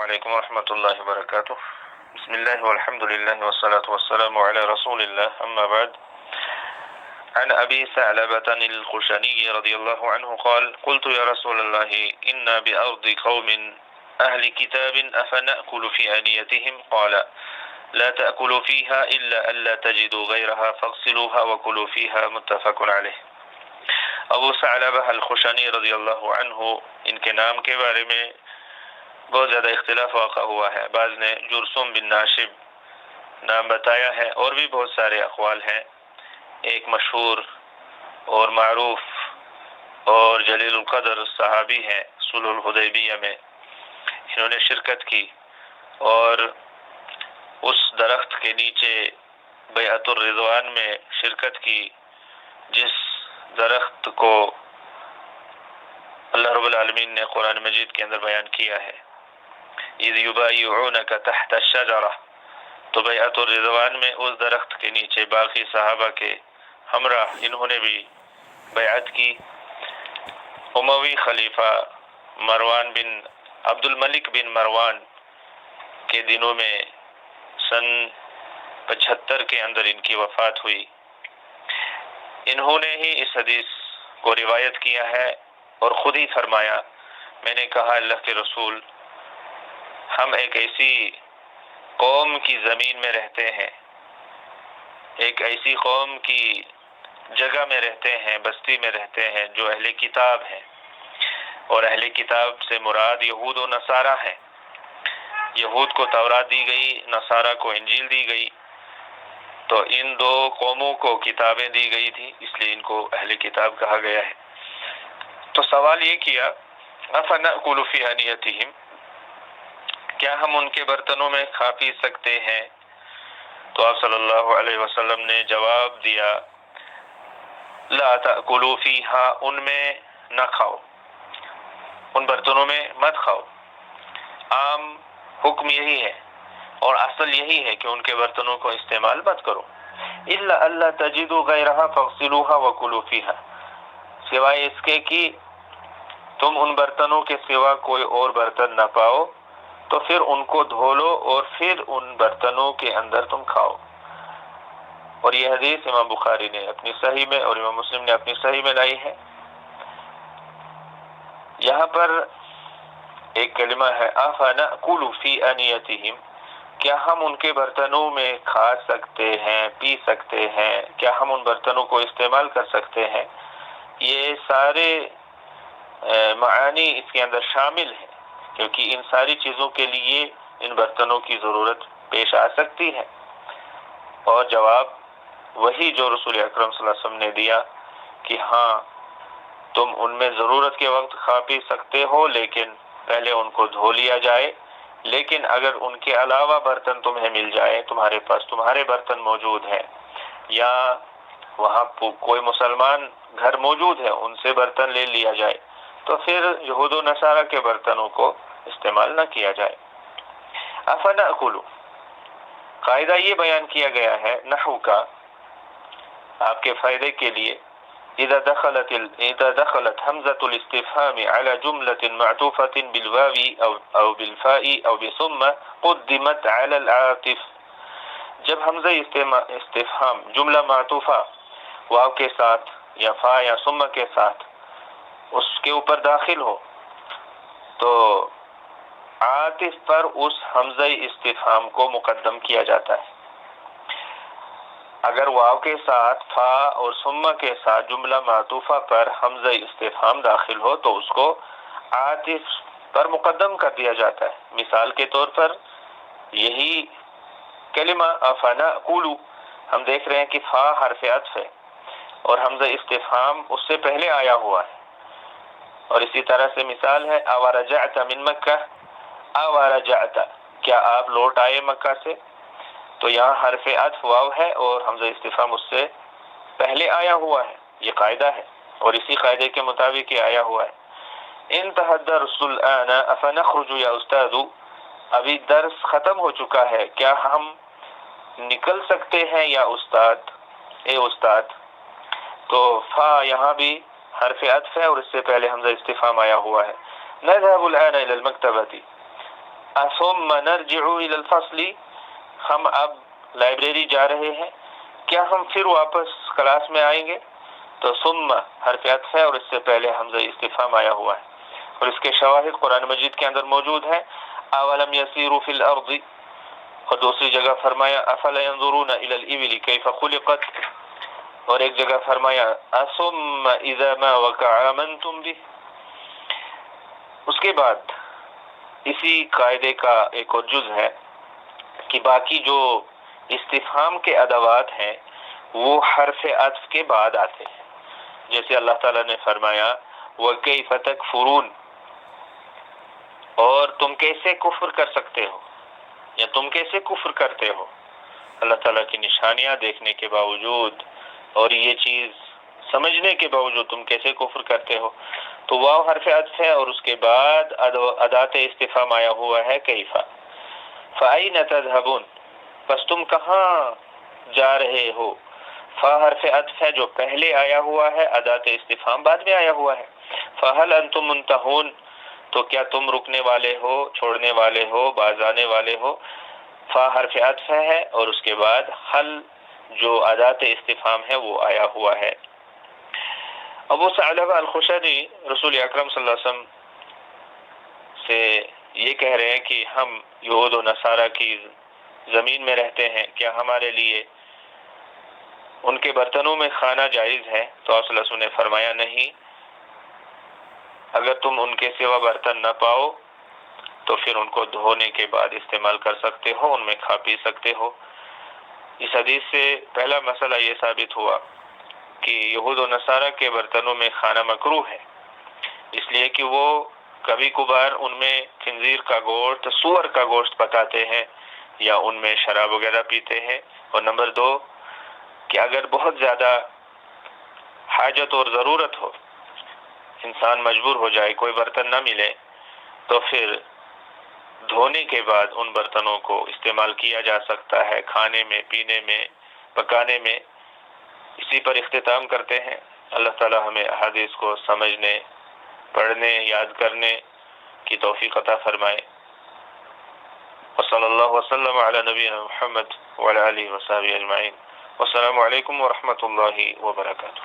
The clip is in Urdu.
علیکم ورحمۃ اللہ وبرکاتہ۔ بسم اللہ والحمد للہ والصلاة والسلام علی رسول اللہ، اما بعد۔ عن ابی ثعلبة الخشنی رضی اللہ عنہ قال قلت یا رسول اللہ انا بأرض قوم اہل کتاب افنأکل فی آنیتهم قال لا تأکلوا فیها الا الا تجدوا غیرها فاغسلوها وکلوا فیها، متفق علیہ۔ ابو ثعلبہ الخشنی رضی اللہ عنہ، ان کے نام کے بارے میں بہت زیادہ اختلاف واقع ہوا ہے۔ بعض نے جرثوم بن ناشب نام بتایا ہے، اور بھی بہت سارے اقوال ہیں۔ ایک مشہور اور معروف اور جلیل القدر صحابی ہیں، صلح الحدیبیہ میں انہوں نے شرکت کی اور اس درخت کے نیچے بیعت الرضوان میں شرکت کی، جس درخت کو اللہ رب العالمین نے قرآن مجید کے اندر بیان کیا ہے، اذ یبایعونک تحت الشجرہ۔ تو بیعت الرضوان میں اس درخت کے نیچے باقی صحابہ کے ہمراہ انہوں نے بھی بیعت کی۔ اموی خلیفہ مروان بن عبد الملک بن مروان کے دنوں میں سن 75 کے اندر ان کی وفات ہوئی۔ انہوں نے ہی اس حدیث کو روایت کیا ہے اور خود ہی فرمایا، میں نے کہا اللہ کے رسول، ہم ایک ایسی قوم کی زمین میں رہتے ہیں، ایک ایسی قوم کی جگہ میں رہتے ہیں، بستی میں رہتے ہیں جو اہل کتاب ہیں، اور اہل کتاب سے مراد یہود و نصارہ ہیں۔ یہود کو تورات دی گئی، نصارہ کو انجیل دی گئی، تو ان دو قوموں کو کتابیں دی گئی تھی، اس لیے ان کو اہل کتاب کہا گیا ہے۔ تو سوال یہ کیا، افنأکل فی آنیتہم، کیا ہم ان کے برتنوں میں کھا پی سکتے ہیں؟ تو آپ صلی اللہ علیہ وسلم نے جواب دیا، لا تأکلوا فیہا، ان میں نہ کھاؤ، ان برتنوں میں مت کھاؤ۔ عام حکم یہی ہے اور اصل یہی ہے کہ ان کے برتنوں کو استعمال مت کرو۔ الا الا تجدوا غیرہا فاغسلوها وکلوا فیہا، سوائے اس کے کہ تم ان برتنوں کے سوا کوئی اور برتن نہ پاؤ تو پھر ان کو دھو لو اور پھر ان برتنوں کے اندر تم کھاؤ۔ اور یہ حدیث امام بخاری نے اپنی صحیح میں اور امام مسلم نے اپنی صحیح میں لائی ہے۔ یہاں پر ایک کلمہ ہے افنأکل فی آنیتہم، کیا ہم ان کے برتنوں میں کھا سکتے ہیں، پی سکتے ہیں، کیا ہم ان برتنوں کو استعمال کر سکتے ہیں؟ یہ سارے معانی اس کے اندر شامل ہیں، کیونکہ ان ساری چیزوں کے لیے ان برتنوں کی ضرورت پیش آ سکتی ہے۔ اور جواب وہی جو رسول اکرم صلی اللہ علیہ وسلم نے دیا کہ ہاں تم ان میں ضرورت کے وقت کھا پی سکتے ہو، لیکن پہلے ان کو دھو لیا جائے۔ لیکن اگر ان کے علاوہ برتن تمہیں مل جائے، تمہارے پاس تمہارے برتن موجود ہیں، یا وہاں کوئی مسلمان گھر موجود ہے، ان سے برتن لے لیا جائے، تو پھر یہود و نصارہ کے برتنوں کو استعمال نہ کیا جائے۔ افنأکل، قاعدہ یہ بیان کیا گیا ہے نحو کا آپ کے فائدے کے لیے، اذا دخلت حمزة الاستفهام على جملة معطوفة بالواو او بالفاء او بثم قدمت على العاطف، جب حمزہ استفہام جملہ معطوفہ واو کے ساتھ یا فا یا ثم کے ساتھ اس کے اوپر داخل ہو تو عاطف پر اس حمزہ استفہام کو مقدم کیا جاتا ہے۔ اگر واو کے ساتھ فا اور ثم کے ساتھ جملہ معطوفہ پر حمزہ استفہام داخل ہو تو اس کو عاطف پر مقدم کر دیا جاتا ہے۔ مثال کے طور پر یہی کلمہ افنأکل، ہم دیکھ رہے ہیں کہ فا حرف عطف ہے اور حمزہ استفہام اس سے پہلے آیا ہوا ہے۔ اور اسی طرح سے مثال ہے اورجعت من مکہ، اورجعت، کیا آپ لوٹ آئے مکہ سے؟ تو یہاں حرف عطف واو ہے اور حمزہ استفہام اس سے پہلے آیا ہوا ہے، یہ قاعدہ ہے اور اسی قاعدے کے مطابق یہ آیا ہوا ہے۔ انتہى الدرس الآن افنخرج یا استاذ، ابھی درس ختم ہو چکا ہے، کیا ہم نکل سکتے ہیں یا استاد، اے استاد؟ تو فا یہاں بھی حرف عطف ہے اور اس سے پہلے حمزہ استفہام آیا ہوا ہے۔ نذهب الآن إلى المكتبة، ثم نرجع الى الفصل، ہم اب لائبریری جا رہے ہیں، کیا ہم پھر واپس کلاس میں آئیں گے؟ تو ثم حرف عطف ہے اور اس سے پہلے حمزہ استفہام آیا ہوا ہے، اور اس کے شواہد قرآن مجید کے اندر موجود ہیں۔ اولم یسیروا فی الارض، اور دوسری جگہ فرمایا افلا ينظرون الى الابل کیف خلقت، اور ایک جگہ فرمایا ثم اذا ما وقع آمنتم به۔ اس کے بعد اسی قاعدے کا ایک اور جز ہے کہ باقی جو استفہام کے ادوات ہیں وہ حرف عطف کے بعد آتے ہیں، جیسے اللہ تعالیٰ نے فرمایا وَكَيْفَ تَكْفُرُونَ، اور تم کیسے کفر کر سکتے ہو، یا تم کیسے کفر کرتے ہو، اللہ تعالیٰ کی نشانیاں دیکھنے کے باوجود اور یہ چیز سمجھنے کے باوجود تم کیسے کفر کرتے ہو۔ تو واو حرف عطف ہے اور اس کے بعد ادات استفہام آیا ہوا ہے کیفا۔ فَأَيْنَ تَذْهَبُونَ، پس تم کہاں جا رہے ہو۔ فا حرف عطف ہے جو پہلے آیا ہوا ہے، ادات استفہام بعد میں آیا ہوا ہے۔ فَهَلْ أَنْتُمْ مُنْتَهُونَ، تو کیا تم رکنے والے ہو، چھوڑنے والے ہو، باز آنے والے ہو۔ فا حرف عطف ہے اور اس کے بعد حل جو ادات استفہام ہے وہ آیا ہوا ہے۔ ابو ثعلبہ الخشنی رسول اکرم صلی اللہ علیہ وسلم سے یہ کہہ رہے ہیں کہ ہم یہود و نصارہ کی زمین میں رہتے ہیں، کیا ہمارے لیے ان کے برتنوں میں کھانا جائز ہے؟ تو آپ صلی اللہ علیہ وسلم نے فرمایا نہیں، اگر تم ان کے سوا برتن نہ پاؤ تو پھر ان کو دھونے کے بعد استعمال کر سکتے ہو، ان میں کھا پی سکتے ہو۔ اس حدیث سے پہلا مسئلہ یہ ثابت ہوا کہ یہود و نصارہ کے برتنوں میں کھانا مکروہ ہے، اس لیے کہ وہ کبھی کبھار ان میں خنزیر کا گوشت، سور کا گوشت پکاتے ہیں یا ان میں شراب وغیرہ پیتے ہیں۔ اور نمبر 2 کہ اگر بہت زیادہ حاجت اور ضرورت ہو، انسان مجبور ہو جائے، کوئی برتن نہ ملے، تو پھر دھونے کے بعد ان برتنوں کو استعمال کیا جا سکتا ہے، کھانے میں، پینے میں، پکانے میں۔ اسی پر اختتام کرتے ہیں۔ اللہ تعالی ہمیں احادیث کو سمجھنے، پڑھنے، یاد کرنے کی توفیق عطا فرمائے۔ وصلی اللہ وسلم علی نبینا محمد وعلی آلہ وصحبہ اجمعین۔ والسلام علیکم ورحمۃ اللہ وبرکاتہ۔